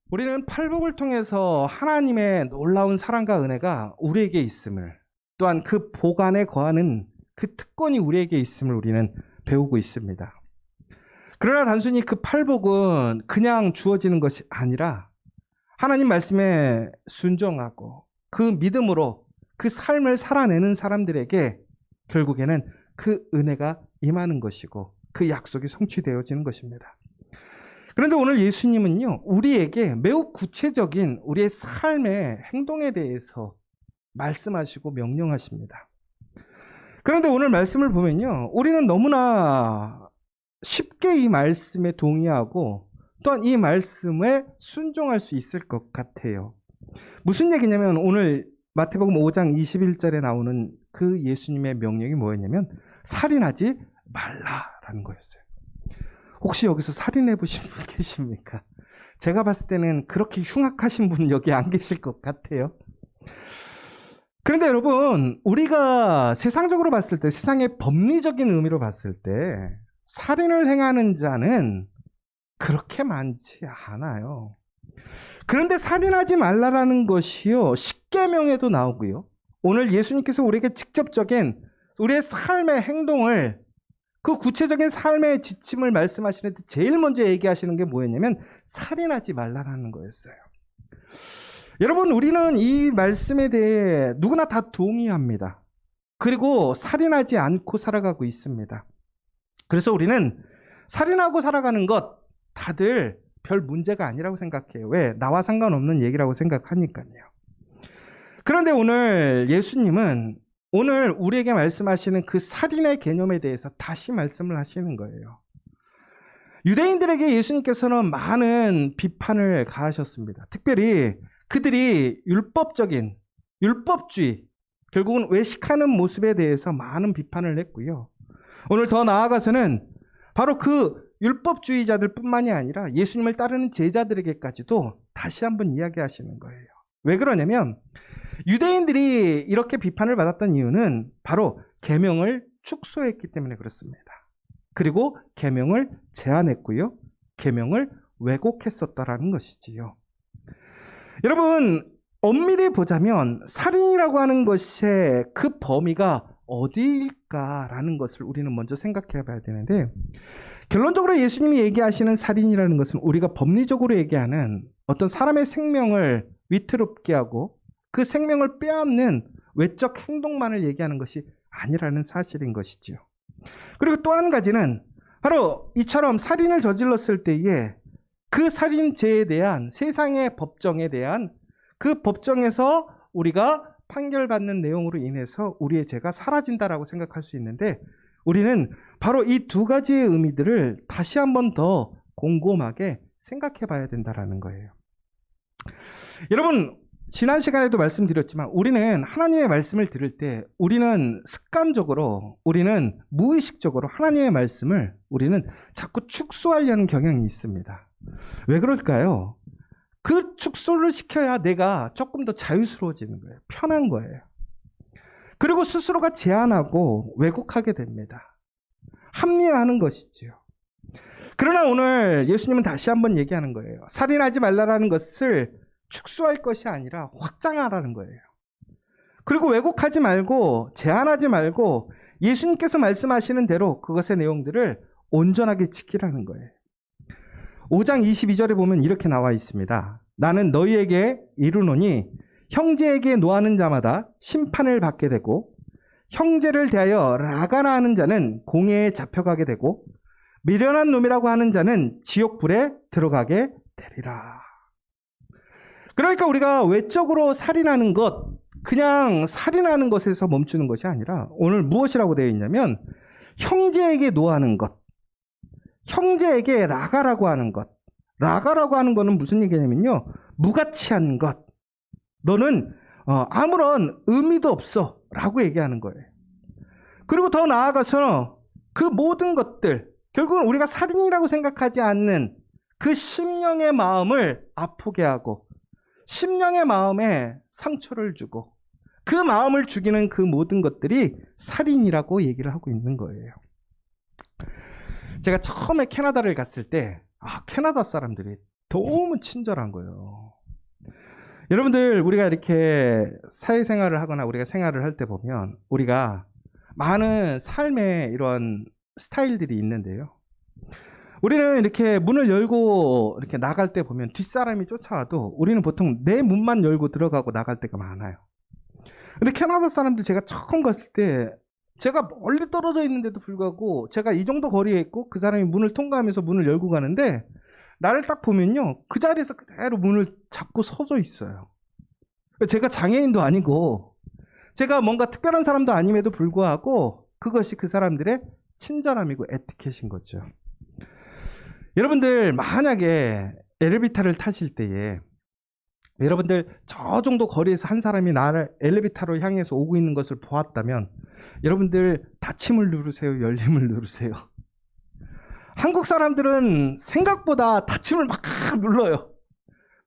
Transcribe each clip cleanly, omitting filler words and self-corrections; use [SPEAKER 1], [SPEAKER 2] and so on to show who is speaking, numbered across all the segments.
[SPEAKER 1] 우리는 팔복을 통해서 하나님의 놀라운 사랑과 은혜가 우리에게 있음을, 또한 그 복 안에 거하는 그 특권이 우리에게 있음을 우리는 배우고 있습니다. 그러나 단순히 그 팔복은 그냥 주어지는 것이 아니라 하나님 말씀에 순종하고 그 믿음으로 그 삶을 살아내는 사람들에게 결국에는 그 은혜가 임하는 것이고 그 약속이 성취되어지는 것입니다. 그런데 오늘 예수님은요, 우리에게 매우 구체적인 우리의 삶의 행동에 대해서 말씀하시고 명령하십니다. 그런데 오늘 말씀을 보면요, 우리는 너무나 쉽게 이 말씀에 동의하고 또한 이 말씀에 순종할 수 있을 것 같아요. 무슨 얘기냐면 오늘 마태복음 5장 21절에 나오는 그 예수님의 명령이 뭐였냐면 살인하지 말라라는 거였어요. 혹시 여기서 살인해 보신 분 계십니까? 제가 봤을 때는 그렇게 흉악하신 분 여기 안 계실 것 같아요. 그런데 여러분, 우리가 세상적으로 봤을 때, 세상의 법리적인 의미로 봤을 때 살인을 행하는 자는 그렇게 많지 않아요. 그런데 살인하지 말라라는 것이요, 십계명에도 나오고요, 오늘 예수님께서 우리에게 직접적인 우리의 삶의 행동을, 그 구체적인 삶의 지침을 말씀하시는데 제일 먼저 얘기하시는 게 뭐였냐면 살인하지 말라라는 거였어요. 여러분, 우리는 이 말씀에 대해 누구나 다 동의합니다. 그리고 살인하지 않고 살아가고 있습니다. 그래서 우리는 살인하고 살아가는 것 다들 별 문제가 아니라고 생각해요. 왜? 나와 상관없는 얘기라고 생각하니까요. 그런데 오늘 예수님은 오늘 우리에게 말씀하시는 그 살인의 개념에 대해서 다시 말씀을 하시는 거예요. 유대인들에게 예수님께서는 많은 비판을 가하셨습니다. 특별히 그들이 율법적인 율법주의, 결국은 외식하는 모습에 대해서 많은 비판을 했고요. 오늘 더 나아가서는 바로 그 율법주의자들 뿐만이 아니라 예수님을 따르는 제자들에게까지도 다시 한번 이야기하시는 거예요. 왜 그러냐면 유대인들이 이렇게 비판을 받았던 이유는 바로 계명을 축소했기 때문에 그렇습니다. 그리고 계명을 제한했고요, 계명을 왜곡했었다라는 것이지요. 여러분, 엄밀히 보자면 살인이라고 하는 것의 그 범위가 어디일까라는 것을 우리는 먼저 생각해 봐야 되는데, 결론적으로 예수님이 얘기하시는 살인이라는 것은 우리가 법리적으로 얘기하는 어떤 사람의 생명을 위태롭게 하고 그 생명을 빼앗는 외적 행동만을 얘기하는 것이 아니라는 사실인 것이죠. 그리고 또 한 가지는 바로 이처럼 살인을 저질렀을 때에 그 살인죄에 대한 세상의 법정에 대한 그 법정에서 우리가 판결받는 내용으로 인해서 우리의 죄가 사라진다라고 생각할 수 있는데, 우리는 바로 이 두 가지의 의미들을 다시 한번 더 곰곰하게 생각해 봐야 된다라는 거예요. 여러분, 지난 시간에도 말씀드렸지만 우리는 하나님의 말씀을 들을 때 우리는 습관적으로, 우리는 무의식적으로 하나님의 말씀을 우리는 자꾸 축소하려는 경향이 있습니다. 왜 그럴까요? 그 축소를 시켜야 내가 조금 더 자유스러워지는 거예요. 편한 거예요. 그리고 스스로가 제한하고 왜곡하게 됩니다. 합리화하는 것이죠. 그러나 오늘 예수님은 다시 한번 얘기하는 거예요. 살인하지 말라라는 것을 축소할 것이 아니라 확장하라는 거예요. 그리고 왜곡하지 말고 제한하지 말고 예수님께서 말씀하시는 대로 그것의 내용들을 온전하게 지키라는 거예요. 5장 22절에 보면 이렇게 나와 있습니다. 나는 너희에게 이르노니 형제에게 노하는 자마다 심판을 받게 되고 형제를 대하여 라가나 하는 자는 공회에 잡혀가게 되고 미련한 놈이라고 하는 자는 지옥불에 들어가게 되리라. 그러니까 우리가 외적으로 살인하는 것, 그냥 살인하는 것에서 멈추는 것이 아니라 오늘 무엇이라고 되어 있냐면 형제에게 노하는 것, 형제에게 라가라고 하는 것. 라가라고 하는 것은 무슨 얘기냐면요, 무가치한 것, 너는 아무런 의미도 없어 라고 얘기하는 거예요. 그리고 더 나아가서 그 모든 것들, 결국은 우리가 살인이라고 생각하지 않는 그 심령의 마음을 아프게 하고 심령의 마음에 상처를 주고 그 마음을 죽이는 그 모든 것들이 살인이라고 얘기를 하고 있는 거예요. 제가 처음에 캐나다를 갔을 때 캐나다 사람들이 너무 친절한 거예요. 여러분들, 우리가 이렇게 사회생활을 하거나 우리가 생활을 할 때 보면 우리가 많은 삶의 이런 스타일들이 있는데요. 우리는 이렇게 문을 열고 이렇게 나갈 때 보면 뒷사람이 쫓아와도 우리는 보통 내 문만 열고 들어가고 나갈 때가 많아요. 근데 캐나다 사람들 제가 처음 갔을 때 제가 멀리 떨어져 있는데도 불구하고 제가 이 정도 거리에 있고 그 사람이 문을 통과하면서 문을 열고 가는데 나를 딱 보면요, 그 자리에서 그대로 문을 잡고 서져 있어요. 제가 장애인도 아니고 제가 뭔가 특별한 사람도 아님에도 불구하고 그것이 그 사람들의 친절함이고 에티켓인 거죠. 여러분들, 만약에 엘리베이터를 타실 때에 여러분들 저 정도 거리에서 한 사람이 나를 엘리베이터로 향해서 오고 있는 것을 보았다면 여러분들 닫힘을 누르세요, 열림을 누르세요? 한국 사람들은 생각보다 닫힘을 막 눌러요.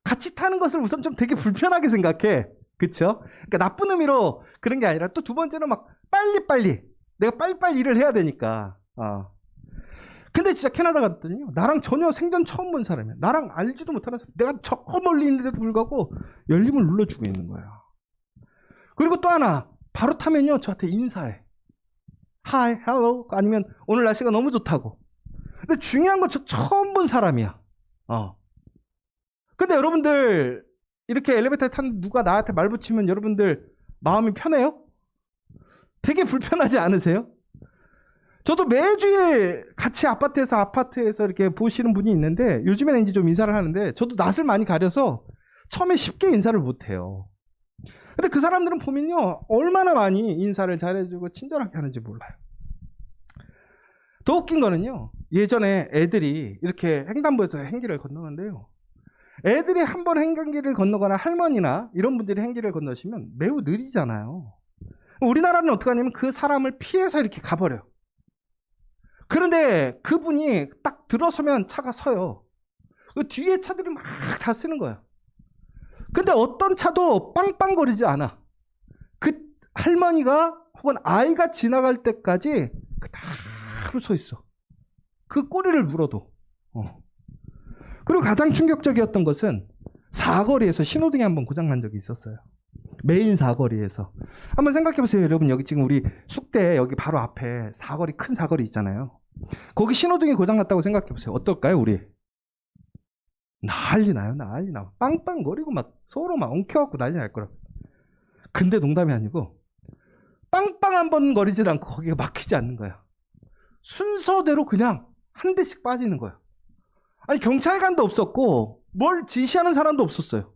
[SPEAKER 1] 같이 타는 것을 우선 좀 되게 불편하게 생각해. 그쵸? 그러니까 나쁜 의미로 그런 게 아니라 또 두 번째는 막 빨리빨리 내가 빨리빨리 일을 해야 되니까. 근데 진짜 캐나다 갔더니요, 나랑 전혀 생전 처음 본 사람이야. 나랑 알지도 못하는 사람, 내가 저 멀리 있는데도 불구하고 열림을 눌러주고 있는 거야. 그리고 또 하나, 바로 타면요 저한테 인사해. Hi, hello, 아니면 오늘 날씨가 너무 좋다고. 근데 중요한 건 저 처음 본 사람이야. 근데 여러분들, 이렇게 엘리베이터에 탄 누가 나한테 말 붙이면 여러분들 마음이 편해요? 되게 불편하지 않으세요? 저도 매주일 같이 아파트에서 이렇게 보시는 분이 있는데 요즘에는 이제 좀 인사를 하는데 저도 낯을 많이 가려서 처음에 쉽게 인사를 못해요. 근데 그 사람들은 보면요, 얼마나 많이 인사를 잘해주고 친절하게 하는지 몰라요. 더 웃긴 거는요, 예전에 애들이 이렇게 횡단보도에서 행길을 건너는데요, 애들이 한번 행길을 건너거나 할머니나 이런 분들이 행길을 건너시면 매우 느리잖아요. 우리나라는 어떻게 하냐면 그 사람을 피해서 이렇게 가버려요. 그런데 그분이 딱 들어서면 차가 서요. 그 뒤에 차들이 막 다 쓰는 거예요. 근데 어떤 차도 빵빵거리지 않아. 그 할머니가 혹은 아이가 지나갈 때까지 그대로 서 있어. 그 꼬리를 물어도. 그리고 가장 충격적이었던 것은 사거리에서 신호등이 한번 고장난 적이 있었어요. 메인 사거리에서. 한번 생각해 보세요, 여러분. 여기 지금 우리 숙대 여기 바로 앞에 사거리, 큰 사거리 있잖아요. 거기 신호등이 고장났다고 생각해 보세요. 어떨까요, 우리? 난리 나요. 빵빵거리고 막 서로 막 엉켜갖고 난리 날 거라고. 근데 농담이 아니고 빵빵 한 번 거리질 않고 거기가 막히지 않는 거야. 순서대로 그냥 한 대씩 빠지는 거야. 아니, 경찰관도 없었고 뭘 지시하는 사람도 없었어요.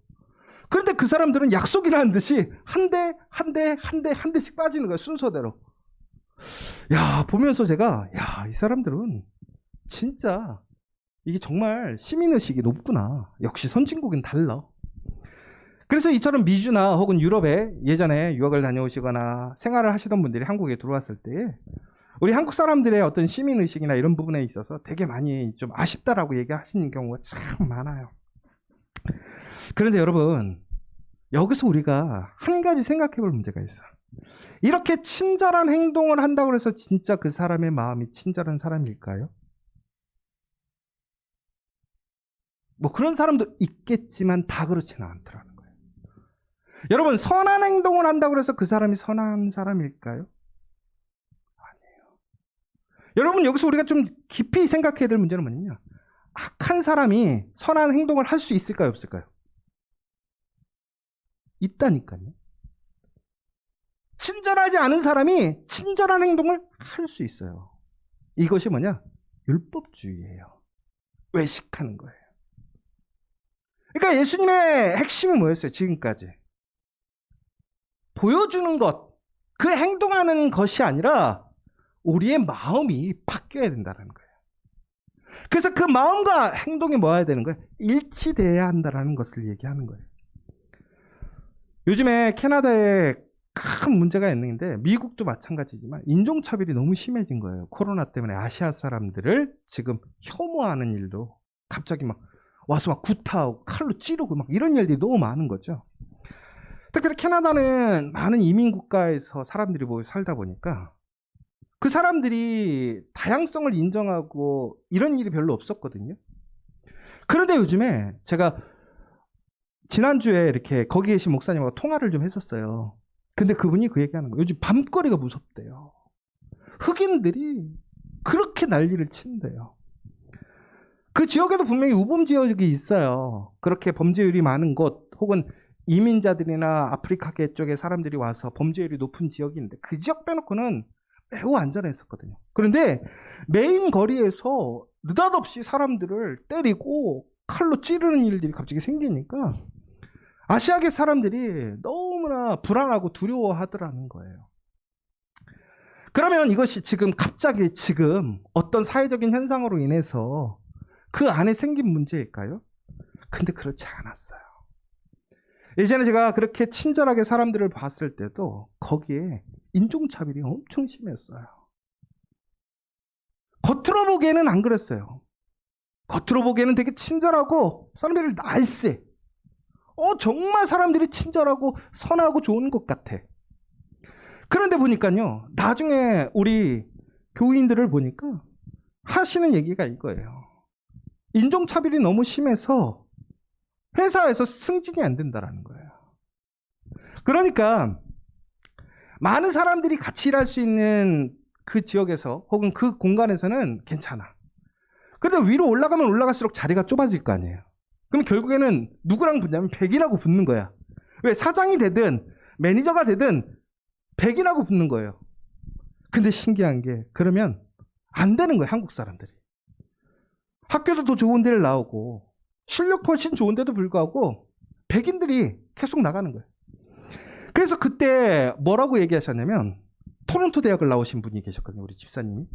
[SPEAKER 1] 그런데 그 사람들은 약속이라는 듯이 한 대씩 빠지는 거야, 순서대로. 야, 보면서 제가, 이 사람들은 진짜 이게 정말 시민의식이 높구나. 역시 선진국은 달라. 그래서 이처럼 미주나 혹은 유럽에 예전에 유학을 다녀오시거나 생활을 하시던 분들이 한국에 들어왔을 때 우리 한국 사람들의 어떤 시민의식이나 이런 부분에 있어서 되게 많이 좀 아쉽다라고 얘기하시는 경우가 참 많아요. 그런데 여러분, 여기서 우리가 한 가지 생각해 볼 문제가 있어요. 이렇게 친절한 행동을 한다고 해서 진짜 그 사람의 마음이 친절한 사람일까요? 뭐 그런 사람도 있겠지만 다 그렇지는 않더라는 거예요. 여러분, 선한 행동을 한다고 해서 그 사람이 선한 사람일까요? 아니에요. 여러분, 여기서 우리가 좀 깊이 생각해야 될 문제는 뭐냐면, 악한 사람이 선한 행동을 할 수 있을까요, 없을까요? 있다니까요. 친절하지 않은 사람이 친절한 행동을 할 수 있어요. 이것이 뭐냐? 율법주의예요. 외식하는 거예요. 그러니까 예수님의 핵심이 뭐였어요? 지금까지 보여주는 것, 그 행동하는 것이 아니라 우리의 마음이 바뀌어야 된다는 거예요. 그래서 그 마음과 행동이 뭐여야 되는 거예요? 일치돼야 한다는 것을 얘기하는 거예요. 요즘에 캐나다에 큰 문제가 있는데, 미국도 마찬가지지만 인종차별이 너무 심해진 거예요. 코로나 때문에 아시아 사람들을 지금 혐오하는 일도 갑자기 막 와서 막 구타하고 칼로 찌르고 막 이런 일들이 너무 많은 거죠. 특별히 캐나다는 많은 이민 국가에서 사람들이 모여 살다 보니까 그 사람들이 다양성을 인정하고 이런 일이 별로 없었거든요. 그런데 요즘에 제가 지난주에 이렇게 거기 계신 목사님하고 통화를 좀 했었어요. 근데 그분이 그 얘기하는 거예요. 요즘 밤거리가 무섭대요. 흑인들이 그렇게 난리를 친대요. 그 지역에도 분명히 우범 지역이 있어요. 그렇게 범죄율이 많은 곳 혹은 이민자들이나 아프리카계 쪽에 사람들이 와서 범죄율이 높은 지역인데 그 지역 빼놓고는 매우 안전했었거든요. 그런데 메인 거리에서 느닷없이 사람들을 때리고 칼로 찌르는 일들이 갑자기 생기니까 아시아계 사람들이 너무나 불안하고 두려워하더라는 거예요. 그러면 이것이 갑자기 어떤 사회적인 현상으로 인해서 그 안에 생긴 문제일까요? 근데 그렇지 않았어요. 예전에 제가 그렇게 친절하게 사람들을 봤을 때도 거기에 인종차별이 엄청 심했어요. 겉으로 보기에는 안 그랬어요. 겉으로 보기에는 되게 친절하고 사람들이 나이스해. 정말 사람들이 친절하고 선하고 좋은 것 같아. 그런데 보니까요, 나중에 우리 교인들을 보니까 하시는 얘기가 이거예요. 인종차별이 너무 심해서 회사에서 승진이 안 된다라는 거예요. 그러니까 많은 사람들이 같이 일할 수 있는 그 지역에서 혹은 그 공간에서는 괜찮아. 그런데 위로 올라가면 올라갈수록 자리가 좁아질 거 아니에요. 그럼 결국에는 누구랑 붙냐면 백인하고 붙는 거야. 왜? 사장이 되든 매니저가 되든 백인하고 붙는 거예요. 근데 신기한 게 그러면 안 되는 거예요. 한국 사람들이. 학교도 더 좋은 데를 나오고 실력 훨씬 좋은데도 불구하고 백인들이 계속 나가는 거예요. 그래서 그때 뭐라고 얘기하셨냐면 토론토 대학을 나오신 분이 계셨거든요. 우리 집사님이.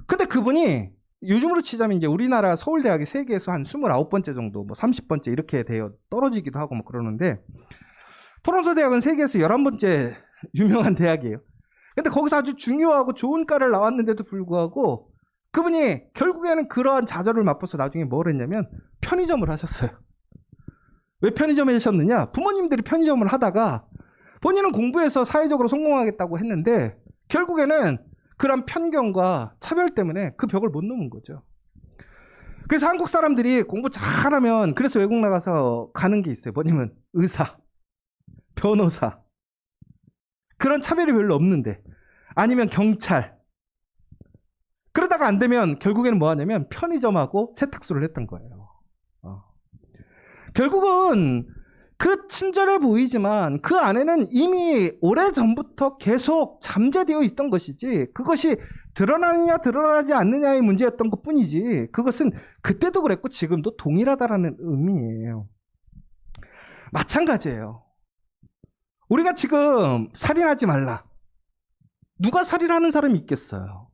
[SPEAKER 1] 근데 그분이 요즘으로 치자면 이제 우리나라 서울대학이 세계에서 한 29번째 정도, 뭐 30번째 이렇게 되어 떨어지기도 하고 뭐 그러는데 토론토 대학은 세계에서 11번째 유명한 대학이에요. 근데 거기서 아주 중요하고 좋은 과를 나왔는데도 불구하고 그분이 결국에는 그러한 좌절을 맛보서 나중에 뭘 했냐면 편의점을 하셨어요. 왜 편의점을 하셨느냐? 부모님들이 편의점을 하다가 본인은 공부해서 사회적으로 성공하겠다고 했는데 결국에는 그런 편견과 차별 때문에 그 벽을 못 넘은 거죠. 그래서 한국 사람들이 공부 잘하면 그래서 외국 나가서 가는 게 있어요. 뭐냐면 의사, 변호사 그런 차별이 별로 없는데 아니면 경찰 그러다가 안 되면 결국에는 뭐 하냐면 편의점하고 세탁소를 했던 거예요. 결국은 그 친절해 보이지만 그 안에는 이미 오래전부터 계속 잠재되어 있던 것이지 그것이 드러나느냐 드러나지 않느냐의 문제였던 것뿐이지 그것은 그때도 그랬고 지금도 동일하다라는 의미예요. 마찬가지예요. 우리가 지금 살인하지 말라. 누가 살인하는 사람이 있겠어요?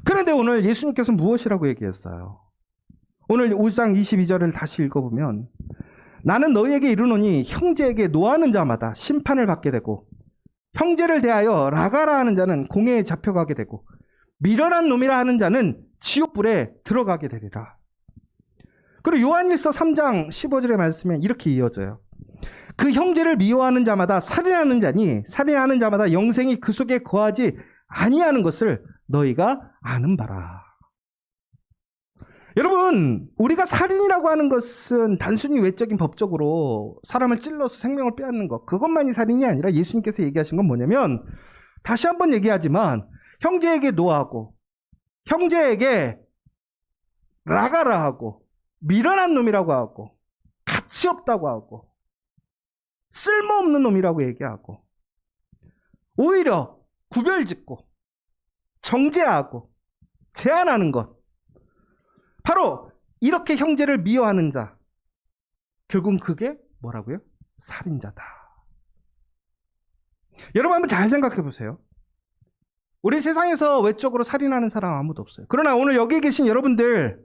[SPEAKER 1] 그런데 오늘 예수님께서 무엇이라고 얘기했어요? 오늘 5장 22절을 다시 읽어보면 나는 너희에게 이르노니 형제에게 노하는 자마다 심판을 받게 되고 형제를 대하여 라가라 하는 자는 공회에 잡혀가게 되고 미련한 놈이라 하는 자는 지옥불에 들어가게 되리라. 그리고 요한일서 3장 15절의 말씀에 이렇게 이어져요. 그 형제를 미워하는 자마다 살인하는 자니 살인하는 자마다 영생이 그 속에 거하지 아니하는 것을 너희가 아는 바라. 여러분, 우리가 살인이라고 하는 것은 단순히 외적인 법적으로 사람을 찔러서 생명을 빼앗는 것, 그것만이 살인이 아니라 예수님께서 얘기하신 건 뭐냐면 다시 한번 얘기하지만 형제에게 노하고 형제에게 라가라 하고 미련한 놈이라고 하고 가치 없다고 하고 쓸모없는 놈이라고 얘기하고 오히려 구별짓고 정죄하고 제한하는 것 바로 이렇게 형제를 미워하는 자 결국은 그게 뭐라고요? 살인자다. 여러분 한번 잘 생각해 보세요. 우리 세상에서 외적으로 살인하는 사람 아무도 없어요. 그러나 오늘 여기 계신 여러분들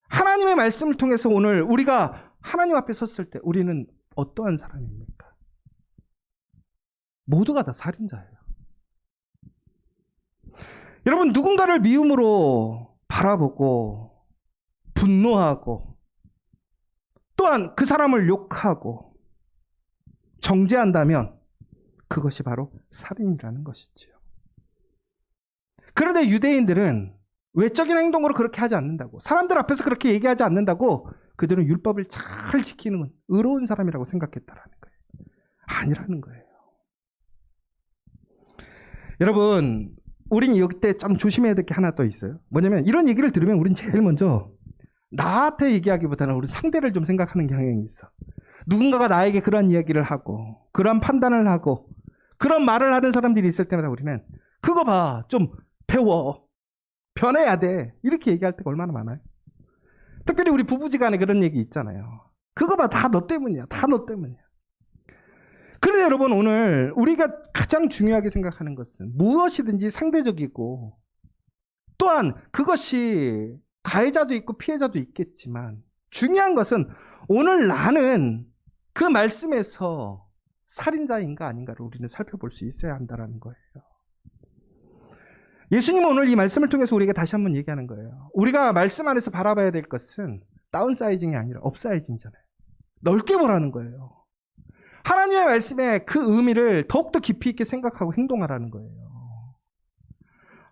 [SPEAKER 1] 하나님의 말씀을 통해서 오늘 우리가 하나님 앞에 섰을 때 우리는 어떠한 사람입니까? 모두가 다 살인자예요. 여러분 누군가를 미움으로 바라보고 분노하고 또한 그 사람을 욕하고 정죄한다면 그것이 바로 살인이라는 것이지요. 그런데 유대인들은 외적인 행동으로 그렇게 하지 않는다고, 사람들 앞에서 그렇게 얘기하지 않는다고 그들은 율법을 잘 지키는 의로운 사람이라고 생각했다라는 거예요. 아니라는 거예요. 여러분, 우린 이때 좀 조심해야 될 게 하나 더 있어요. 뭐냐면 이런 얘기를 들으면 우린 제일 먼저 나한테 얘기하기보다는 우리 상대를 좀 생각하는 경향이 있어. 누군가가 나에게 그런 이야기를 하고 그런 판단을 하고 그런 말을 하는 사람들이 있을 때마다 우리는 그거 봐, 좀 배워, 변해야 돼, 이렇게 얘기할 때가 얼마나 많아요. 특별히 우리 부부지간에 그런 얘기 있잖아요. 그거 봐, 다 너 때문이야, 다 너 때문이야. 그런데 여러분, 오늘 우리가 가장 중요하게 생각하는 것은 무엇이든지 상대적이고, 또한 그것이 가해자도 있고 피해자도 있겠지만, 중요한 것은 오늘 나는 그 말씀에서 살인자인가 아닌가를 우리는 살펴볼 수 있어야 한다는 거예요. 예수님은 오늘 이 말씀을 통해서 우리에게 다시 한번 얘기하는 거예요. 우리가 말씀 안에서 바라봐야 될 것은 다운사이징이 아니라 업사이징이잖아요. 넓게 보라는 거예요. 하나님의 말씀의 그 의미를 더욱더 깊이 있게 생각하고 행동하라는 거예요.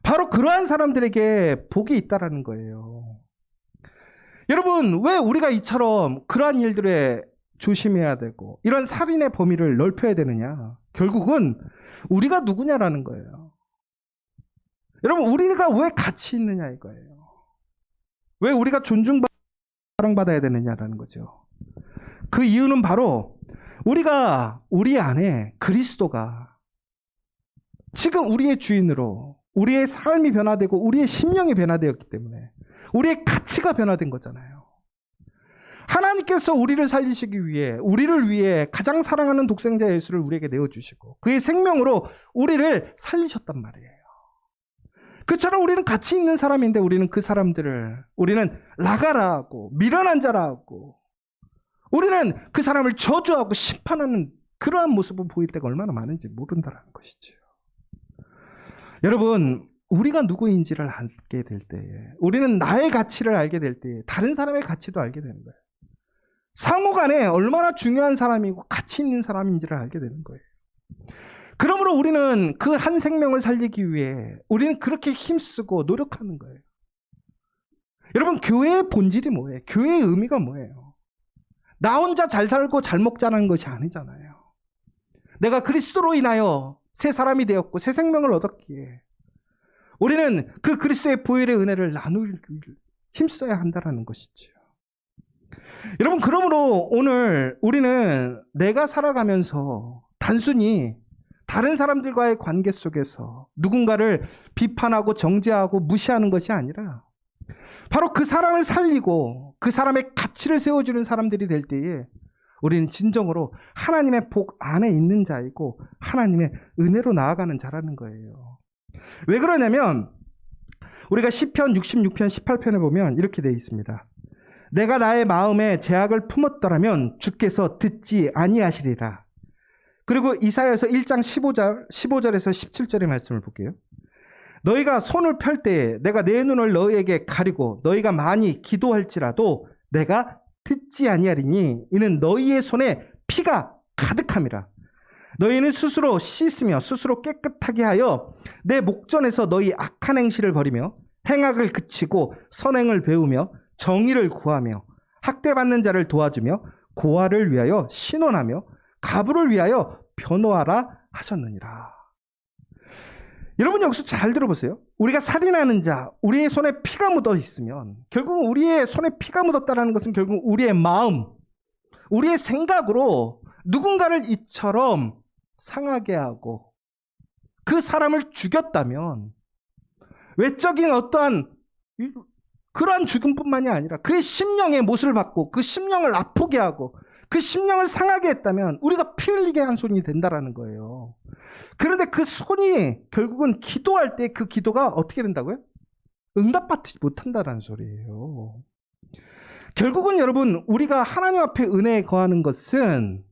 [SPEAKER 1] 바로 그러한 사람들에게 복이 있다라는 거예요. 여러분, 왜 우리가 이처럼 그러한 일들에 조심해야 되고 이런 살인의 범위를 넓혀야 되느냐? 결국은 우리가 누구냐라는 거예요. 여러분, 우리가 왜 가치 있느냐 이거예요. 왜 우리가 존중받고 사랑받아야 되느냐라는 거죠. 그 이유는 바로 우리가 우리 안에 그리스도가 지금 우리의 주인으로 우리의 삶이 변화되고 우리의 심령이 변화되었기 때문에 우리의 가치가 변화된 거잖아요. 하나님께서 우리를 살리시기 위해, 우리를 위해 가장 사랑하는 독생자 예수를 우리에게 내어주시고 그의 생명으로 우리를 살리셨단 말이에요. 그처럼 우리는 가치 있는 사람인데 우리는 그 사람들을 우리는 나가라 하고 미련한 자라 하고 우리는 그 사람을 저주하고 심판하는 그러한 모습을 보일 때가 얼마나 많은지 모른다는 것이죠. 여러분, 우리가 누구인지를 알게 될 때에, 우리는 나의 가치를 알게 될 때에 다른 사람의 가치도 알게 되는 거예요. 상호 간에 얼마나 중요한 사람이고 가치 있는 사람인지를 알게 되는 거예요. 그러므로 우리는 그 한 생명을 살리기 위해 우리는 그렇게 힘쓰고 노력하는 거예요. 여러분, 교회의 본질이 뭐예요? 교회의 의미가 뭐예요? 나 혼자 잘 살고 잘 먹자는 것이 아니잖아요. 내가 그리스도로 인하여 새 사람이 되었고 새 생명을 얻었기에 우리는 그 그리스도의 보혈의 은혜를 나누기 힘써야 한다는 것이죠. 여러분, 그러므로 오늘 우리는 내가 살아가면서 단순히 다른 사람들과의 관계 속에서 누군가를 비판하고 정죄하고 무시하는 것이 아니라 바로 그 사람을 살리고 그 사람의 가치를 세워주는 사람들이 될 때에 우리는 진정으로 하나님의 복 안에 있는 자이고 하나님의 은혜로 나아가는 자라는 거예요. 왜 그러냐면 우리가 시편 66편 18편에 보면 이렇게 되어 있습니다. 내가 나의 마음에 죄악을 품었더라면 주께서 듣지 아니하시리라. 그리고 이사야서 1장 15절에서 17절의 말씀을 볼게요. 너희가 손을 펼 때에 내가 내 눈을 너희에게 가리고 너희가 많이 기도할지라도 내가 듣지 아니하리니 이는 너희의 손에 피가 가득함이라. 너희는 스스로 씻으며 스스로 깨끗하게 하여 내 목전에서 너희 악한 행실을 버리며 행악을 그치고 선행을 배우며 정의를 구하며 학대받는 자를 도와주며 고아를 위하여 신원하며 가부를 위하여 변호하라 하셨느니라. 여러분, 여기서 잘 들어보세요. 우리가 살인하는 자, 우리의 손에 피가 묻어 있으면 결국 우리의 손에 피가 묻었다는 것은 결국 우리의 마음, 우리의 생각으로 누군가를 이처럼 상하게 하고 그 사람을 죽였다면 외적인 어떠한 그러한 죽음뿐만이 아니라 그의 심령의 못을 받고 그 심령을 아프게 하고 그 심령을 상하게 했다면 우리가 피 흘리게 한 손이 된다라는 거예요. 그런데 그 손이 결국은 기도할 때 그 기도가 어떻게 된다고요? 응답받지 못한다라는 소리예요. 결국은 여러분, 우리가 하나님 앞에 은혜에 거하는 것은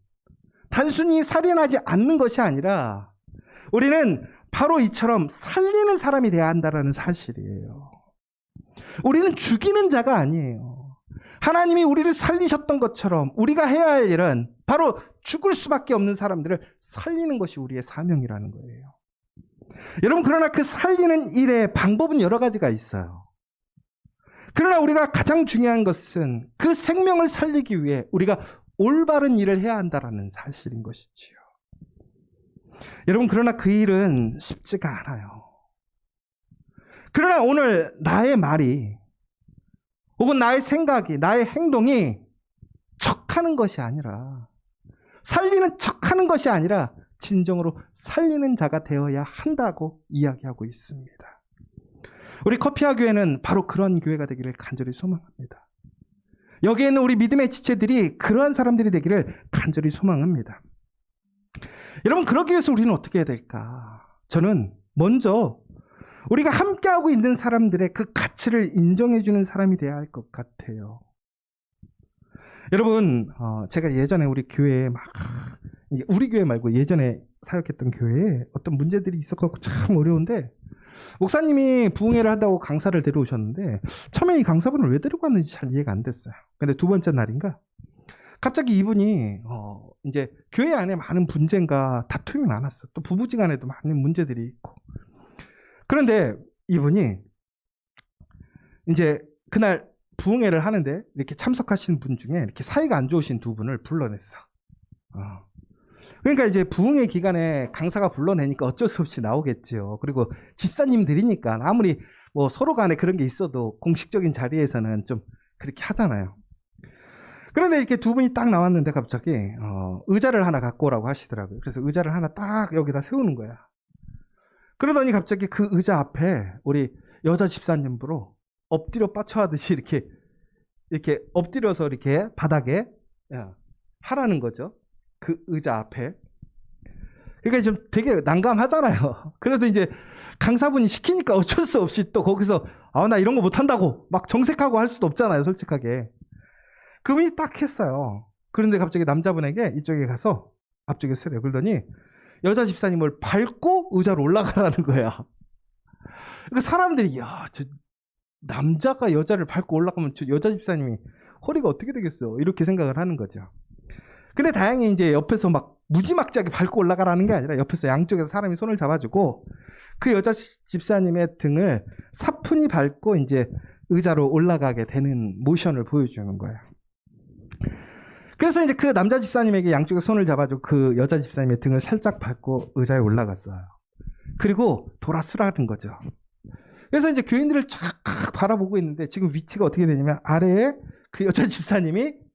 [SPEAKER 1] 단순히 살인하지 않는 것이 아니라 우리는 바로 이처럼 살리는 사람이 되어야 한다는 사실이에요. 우리는 죽이는 자가 아니에요. 하나님이 우리를 살리셨던 것처럼 우리가 해야 할 일은 바로 죽을 수밖에 없는 사람들을 살리는 것이 우리의 사명이라는 거예요. 여러분, 그러나 그 살리는 일의 방법은 여러 가지가 있어요. 그러나 우리가 가장 중요한 것은 그 생명을 살리기 위해 우리가 올바른 일을 해야 한다는 사실인 것이지요. 여러분, 그러나 그 일은 쉽지가 않아요. 그러나 오늘 나의 말이 혹은 나의 생각이, 나의 행동이 척하는 것이 아니라, 살리는 척하는 것이 아니라 진정으로 살리는 자가 되어야 한다고 이야기하고 있습니다. 우리 커피아 교회는 바로 그런 교회가 되기를 간절히 소망합니다. 여기에 있는 우리 믿음의 지체들이 그러한 사람들이 되기를 간절히 소망합니다. 여러분, 그러기 위해서 우리는 어떻게 해야 될까? 저는 먼저 우리가 함께하고 있는 사람들의 그 가치를 인정해주는 사람이 되어야 할 것 같아요. 여러분, 제가 예전에 우리 교회에 우리 교회 말고 예전에 사역했던 교회에 어떤 문제들이 있었고 참 어려운데, 목사님이 부흥회를 한다고 강사를 데려오셨는데 처음에 이 강사분을 왜 데리고 왔는지 잘 이해가 안 됐어요. 근데 두 번째 날인가 갑자기 이분이 이제 교회 안에 많은 분쟁과 다툼이 많았어. 또 부부지간에도 많은 문제들이 있고. 그런데 이분이 이제 그날 부흥회를 하는데 이렇게 참석하신 분 중에 이렇게 사이가 안 좋으신 두 분을 불러냈어. 그러니까 이제 부흥회 기간에 강사가 불러내니까 어쩔 수 없이 나오겠죠. 그리고 집사님들이니까 아무리 뭐 서로 간에 그런 게 있어도 공식적인 자리에서는 좀 그렇게 하잖아요. 그런데 이렇게 두 분이 딱 나왔는데 갑자기 의자를 하나 갖고 오라고 하시더라고요. 그래서 의자를 하나 딱 여기다 세우는 거야. 그러더니 갑자기 그 의자 앞에 우리 여자 집사님부로 엎드려 빠쳐하듯이 이렇게 엎드려서 이렇게 바닥에 하라는 거죠. 그 의자 앞에. 그러니까 좀 되게 난감하잖아요. 그래도 이제 강사분이 시키니까 어쩔 수 없이 또 거기서 나 이런 거 못한다고 막 정색하고 할 수도 없잖아요, 솔직하게. 그분이 딱 했어요. 그런데 갑자기 남자분에게 이쪽에 가서 앞쪽에 서래요. 그러더니 여자 집사님을 밟고 의자로 올라가라는 거야. 그러니까 사람들이 저 남자가 여자를 밟고 올라가면 저 여자 집사님이 허리가 어떻게 되겠어? 이렇게 생각을 하는 거죠. 근데 다행히 이제 옆에서 막 무지막지하게 밟고 올라가라는 게 아니라 옆에서 양쪽에서 사람이 손을 잡아주고 그 여자 집사님의 등을 사뿐히 밟고 이제 의자로 올라가게 되는 모션을 보여주는 거예요. 그래서 이제 그 남자 집사님에게 양쪽에 손을 잡아주고 그 여자 집사님의 등을 살짝 밟고 의자에 올라갔어요. 그리고 돌아서라는 거죠. 그래서 이제 교인들을 쫙 바라보고 있는데 지금 위치가 어떻게 되냐면 아래에 그 여자 집사님이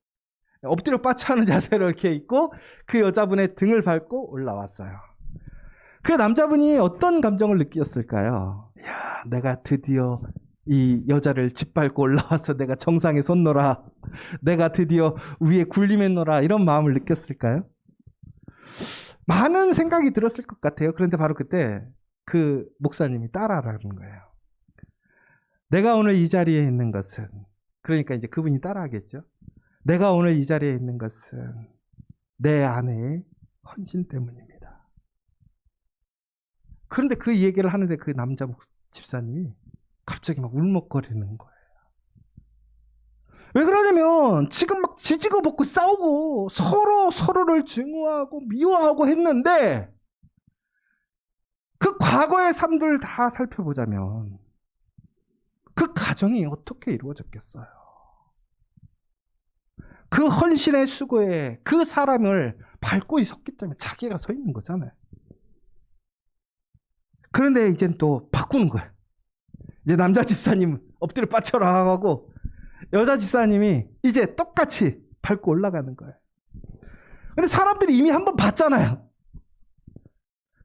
[SPEAKER 1] 엎드려 빠쳐하는 자세로 이렇게 있고 그 여자분의 등을 밟고 올라왔어요. 그 남자분이 어떤 감정을 느꼈을까요? 야, 내가 드디어 이 여자를 짓밟고 올라와서 내가 정상에 섰노라. 내가 드디어 위에 군림했노라. 이런 마음을 느꼈을까요? 많은 생각이 들었을 것 같아요. 그런데 바로 그때 그 목사님이 따라하라는 거예요. 내가 오늘 이 자리에 있는 것은, 그러니까 이제 그분이 따라하겠죠. 내가 오늘 이 자리에 있는 것은 내 아내의 헌신 때문입니다. 그런데 그 얘기를 하는데 그 남자 집사님이 갑자기 막 울먹거리는 거예요. 왜 그러냐면 지금 막 지지고 볶고 싸우고 서로를 증오하고 미워하고 했는데 그 과거의 삶들 다 살펴보자면 그 가정이 어떻게 이루어졌겠어요? 그 헌신의 수고에 그 사람을 밟고 있었기 때문에 자기가 서 있는 거잖아요. 그런데 이젠 또 바꾸는 거예요. 이제 남자 집사님 엎드려 빠쳐라 하고 여자 집사님이 이제 똑같이 밟고 올라가는 거예요. 근데 사람들이 이미 한번 봤잖아요.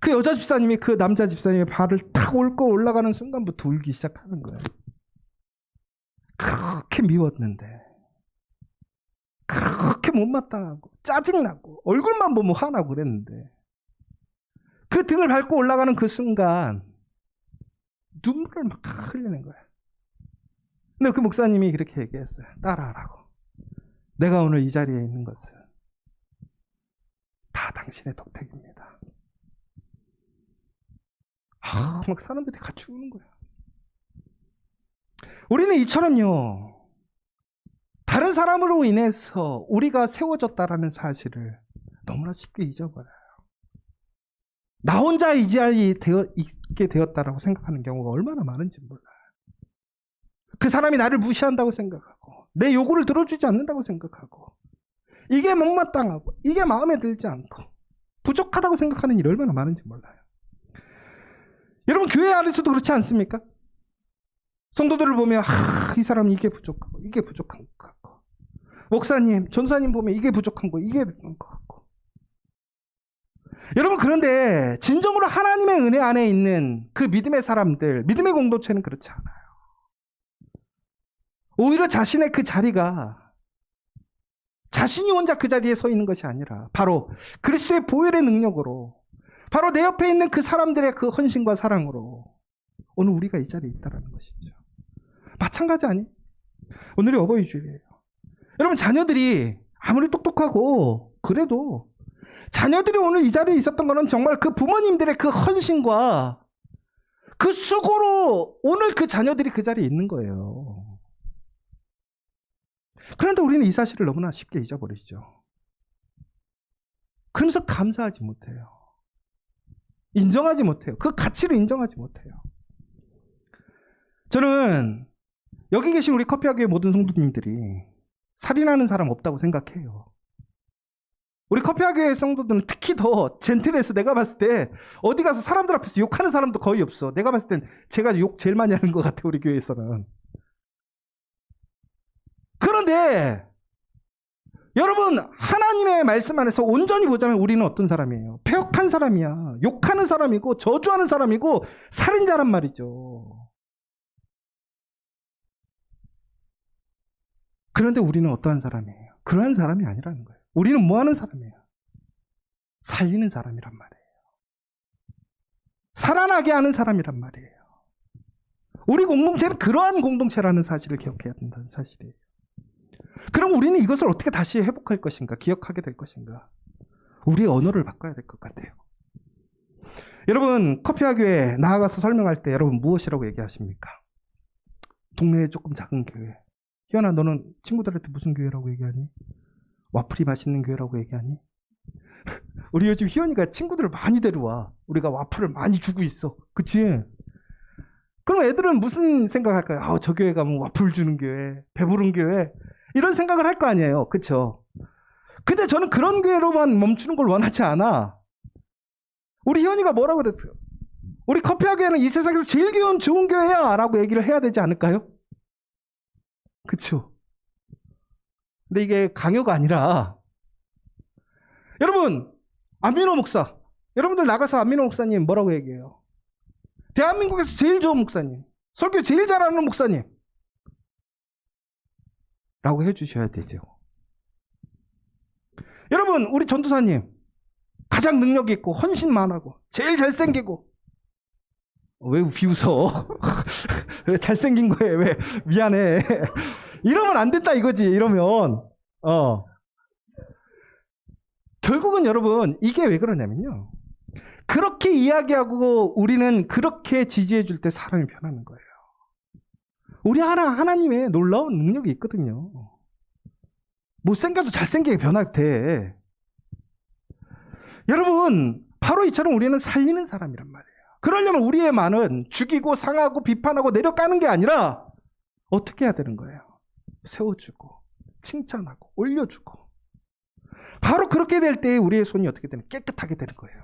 [SPEAKER 1] 그 여자 집사님이 그 남자 집사님의 발을 탁 옳고 올라가는 순간부터 울기 시작하는 거예요. 그렇게 미웠는데, 그렇게 못마땅하고 짜증나고 얼굴만 보면 화나고 그랬는데 그 등을 밟고 올라가는 그 순간 눈물을 막 흘리는 거예요. 근데 그 목사님이 그렇게 얘기했어요. 따라하라고. 내가 오늘 이 자리에 있는 것은 다 당신의 덕택입니다. 막 사람들이 같이 우는 거예요. 우리는 이처럼요, 다른 사람으로 인해서 우리가 세워졌다라는 사실을 너무나 쉽게 잊어버려요. 나 혼자 이 자리에 있게 되었다라고 생각하는 경우가 얼마나 많은지 몰라요. 그 사람이 나를 무시한다고 생각하고 내 요구를 들어주지 않는다고 생각하고 이게 못마땅하고 이게 마음에 들지 않고 부족하다고 생각하는 일이 얼마나 많은지 몰라요. 여러분 교회 안에서도 그렇지 않습니까? 성도들을 보면 이 사람은 이게 부족하고 이게 부족한 것 같고 목사님, 전사님 보면 이게 부족한 거 이게 부족한 것 같고 여러분 그런데 진정으로 하나님의 은혜 안에 있는 그 믿음의 사람들, 믿음의 공동체는 그렇지 않아요. 오히려 자신의 그 자리가 자신이 혼자 그 자리에 서 있는 것이 아니라 바로 그리스도의 보혈의 능력으로 바로 내 옆에 있는 그 사람들의 그 헌신과 사랑으로 오늘 우리가 이 자리에 있다는 것이죠. 마찬가지 아니? 오늘이 어버이 주일이에요. 여러분 자녀들이 아무리 똑똑하고 그래도 자녀들이 오늘 이 자리에 있었던 것은 정말 그 부모님들의 그 헌신과 그 수고로 오늘 그 자녀들이 그 자리에 있는 거예요. 그런데 우리는 이 사실을 너무나 쉽게 잊어버리죠. 그러면서 감사하지 못해요. 인정하지 못해요. 그 가치를 인정하지 못해요. 저는 여기 계신 우리 커피하교의 모든 성도님들이 살인하는 사람 없다고 생각해요. 우리 커피하교의 성도들은 특히 더 젠틀해서 내가 봤을 때 어디 가서 사람들 앞에서 욕하는 사람도 거의 없어. 내가 봤을 땐 제가 욕 제일 많이 하는 것 같아, 우리 교회에서는. 그런데 여러분 하나님의 말씀 안에서 온전히 보자면 우리는 어떤 사람이에요? 폐역한 사람이야. 욕하는 사람이고 저주하는 사람이고 살인자란 말이죠. 그런데 우리는 어떠한 사람이에요? 그러한 사람이 아니라는 거예요. 우리는 뭐 하는 사람이에요? 살리는 사람이란 말이에요. 살아나게 하는 사람이란 말이에요. 우리 공동체는 그러한 공동체라는 사실을 기억해야 된다는 사실이에요. 그럼 우리는 이것을 어떻게 다시 회복할 것인가? 기억하게 될 것인가? 우리의 언어를 바꿔야 될 것 같아요. 여러분 커피하교에 나아가서 설명할 때 여러분 무엇이라고 얘기하십니까? 동네에 조금 작은 교회. 희연아 너는 친구들한테 무슨 교회라고 얘기하니? 와플이 맛있는 교회라고 얘기하니? 우리 요즘 희연이가 친구들을 많이 데려와. 우리가 와플을 많이 주고 있어. 그치? 그럼 애들은 무슨 생각할까요? 저 교회 가면 와플 주는 교회, 배부른 교회 이런 생각을 할 거 아니에요. 그쵸? 근데 저는 그런 교회로만 멈추는 걸 원하지 않아. 우리 희연이가 뭐라고 그랬어요? 우리 커피하교회는 이 세상에서 제일 좋은 교회야 라고 얘기를 해야 되지 않을까요? 그쵸? 근데 이게 강요가 아니라 여러분 안민호 목사 여러분들 나가서 안민호 목사님 뭐라고 얘기해요? 대한민국에서 제일 좋은 목사님 설교 제일 잘하는 목사님 라고 해주셔야 되죠. 여러분 우리 전도사님 가장 능력 있고 헌신 많고 제일 잘생기고 왜 비웃어? 왜 잘생긴 거에 왜 미안해 이러면 안 된다 이거지. 이러면 결국은 여러분 이게 왜 그러냐면요 그렇게 이야기하고 우리는 그렇게 지지해 줄 때 사람이 변하는 거예요. 우리 하나님의 놀라운 능력이 있거든요. 못생겨도 잘생기게 변화돼. 여러분 바로 이처럼 우리는 살리는 사람이란 말이에요. 그러려면 우리의 말은 죽이고 상하고 비판하고 내려가는 게 아니라 어떻게 해야 되는 거예요? 세워주고 칭찬하고 올려주고 바로 그렇게 될 때 우리의 손이 어떻게 되는 깨끗하게 되는 거예요.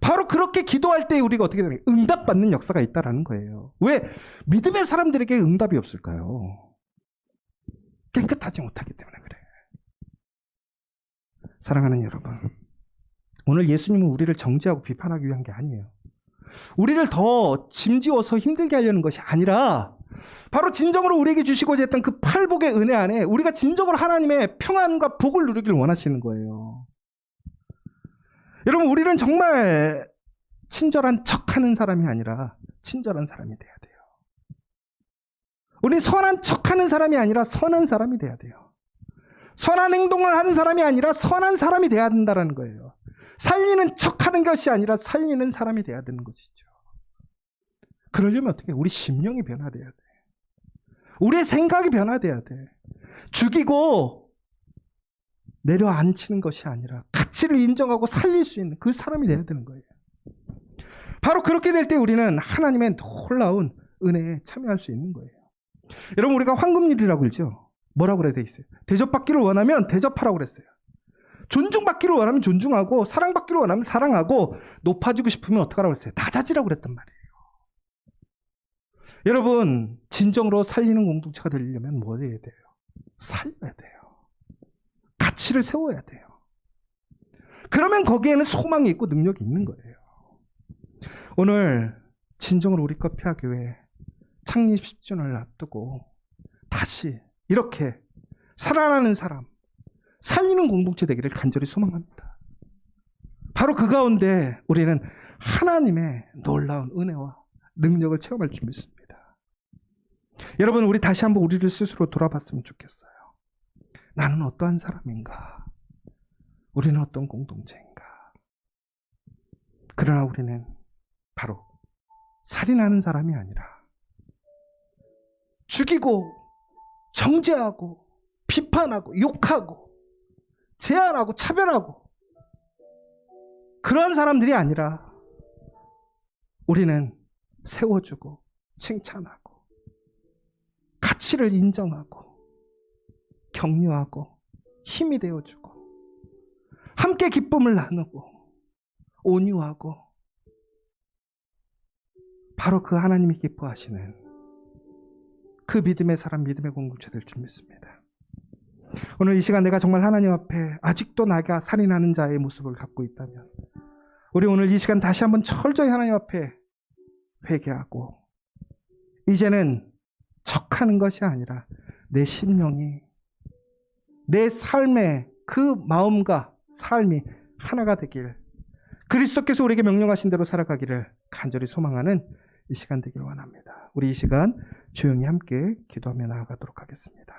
[SPEAKER 1] 바로 그렇게 기도할 때 우리가 어떻게 되는 응답받는 역사가 있다라는 거예요. 왜 믿음의 사람들에게 응답이 없을까요? 깨끗하지 못하기 때문에 그래요. 사랑하는 여러분 오늘 예수님은 우리를 정죄하고 비판하기 위한 게 아니에요. 우리를 더 짐지어서 힘들게 하려는 것이 아니라 바로 진정으로 우리에게 주시고자 했던 그 팔복의 은혜 안에 우리가 진정으로 하나님의 평안과 복을 누리길 원하시는 거예요. 여러분 우리는 정말 친절한 척하는 사람이 아니라 친절한 사람이 돼야 돼요. 우리는 선한 척하는 사람이 아니라 선한 사람이 돼야 돼요. 선한 행동을 하는 사람이 아니라 선한 사람이 돼야 된다는 거예요. 살리는 척하는 것이 아니라 살리는 사람이 돼야 되는 것이죠. 그러려면 어떻게 우리 심령이 변화돼야 돼. 우리의 생각이 변화돼야 돼. 죽이고 내려앉히는 것이 아니라 가치를 인정하고 살릴 수 있는 그 사람이 돼야 되는 거예요. 바로 그렇게 될 때 우리는 하나님의 놀라운 은혜에 참여할 수 있는 거예요. 여러분, 우리가 황금률이라고 그러죠. 뭐라고 그래야 돼 있어요? 대접받기를 원하면 대접하라고 그랬어요. 존중받기를 원하면 존중하고, 사랑받기를 원하면 사랑하고, 높아지고 싶으면 어떡하라고 그랬어요? 낮아지라고 그랬단 말이에요. 여러분, 진정으로 살리는 공동체가 되려면 뭐 해야 돼요? 살려야 돼요. 가치를 세워야 돼요. 그러면 거기에는 소망이 있고 능력이 있는 거예요. 오늘 진정으로 우리 커피아교회 창립 10주년을 앞두고 다시 이렇게 살아나는 사람, 살리는 공동체 되기를 간절히 소망합니다. 바로 그 가운데 우리는 하나님의 놀라운 은혜와 능력을 체험할 줄 믿습니다. 여러분, 우리 다시 한번 우리를 스스로 돌아봤으면 좋겠어요. 나는 어떠한 사람인가? 우리는 어떤 공동체인가? 그러나 우리는 바로 살인하는 사람이 아니라 죽이고 정죄하고 비판하고 욕하고 제한하고 차별하고 그런 사람들이 아니라 우리는 세워주고 칭찬하고 가치를 인정하고 격려하고 힘이 되어주고 함께 기쁨을 나누고 온유하고 바로 그 하나님이 기뻐하시는 그 믿음의 사람, 믿음의 공동체 될 줄 믿습니다. 오늘 이 시간 내가 정말 하나님 앞에 아직도 나가 살인하는 자의 모습을 갖고 있다면 우리 오늘 이 시간 다시 한번 철저히 하나님 앞에 회개하고 이제는 척하는 것이 아니라 내 심령이 내 삶의 그 마음과 삶이 하나가 되길 그리스도께서 우리에게 명령하신 대로 살아가기를 간절히 소망하는 이 시간 되길 원합니다. 우리 이 시간 조용히 함께 기도하며 나아가도록 하겠습니다.